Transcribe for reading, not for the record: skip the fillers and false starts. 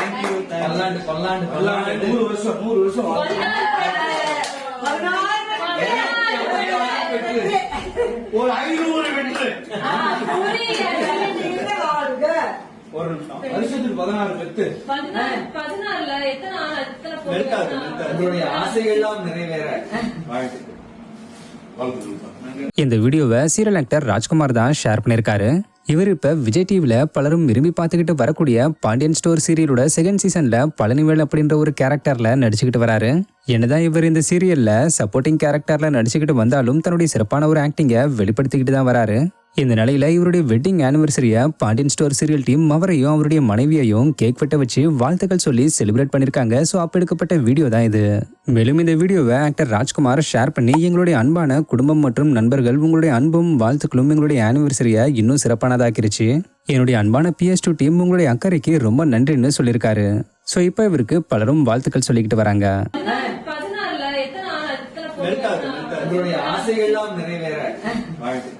100 வருஷம் ஒரு 500 வெற்றி. ஒரு நிமிஷம். வருஷத்துக்கு 16 பெத்து. 16ல எத்தனை உங்களுடைய ஆசைகள்லாம் நிறைவேற வாழ்த்துக்கள். இந்த வீடியோவை சீரியல் ஆக்டர் ராஜ்குமார் தான் ஷேர் பண்ணியிருக்காரு. இவர் இப்ப விஜய் டிவில பலரும் விரும்பி பார்த்துக்கிட்டு வரக்கூடிய பாண்டியன் ஸ்டோர் சீரியலோட செகண்ட் சீசன்ல பழனிவேல் அப்படின்ற ஒரு கேரக்டர்ல நடிச்சுக்கிட்டு வராரு. என்னதான் இவர் இந்த சீரியல்ல சப்போர்ட்டிங் கேரக்டர்ல நடிச்சுக்கிட்டு வந்தாலும் தன்னுடைய சிறப்பான ஒரு ஆக்டிங்கை வெளிப்படுத்திக்கிட்டு தான் வராரு. இந்த நிலையில இவருடைய வெட்டிங் ஆனிவர்சரிய பாண்டியன் ஸ்டோர் சீரியல் டீம் அவரையும் அவருடைய மனைவியையும் கேக் வெட்ட வச்சு வாழ்த்துக்கள் சொல்லி செலிப்ரேட் பண்ணிருக்காங்க. ஸோ அப்ப எடுக்கப்பட்ட வீடியோ தான் இது. மேலும் இந்த வீடியோவை ஆக்டர் ராஜ்குமார் ஷேர் பண்ணி, எங்களுடைய அன்பான குடும்பம் மற்றும் நண்பர்கள், உங்களுடைய அன்பும் வாழ்த்துக்களும் எங்களுடைய ஆனிவர்சரியை இன்னும் சிறப்பானதாக்கிருச்சு. என்னுடைய அன்பான PS2 டீம் உங்களுடைய அக்கறைக்கு ரொம்ப நன்றின்னு சொல்லியிருக்காரு. ஸோ இப்போ இவருக்கு பலரும் வாழ்த்துக்கள் சொல்லிக்கிட்டு வராங்க. 16ல எத்தனை உங்களுடைய ஆசைகள்லாம் நிறைவேற வாழ்த்துக்கள்.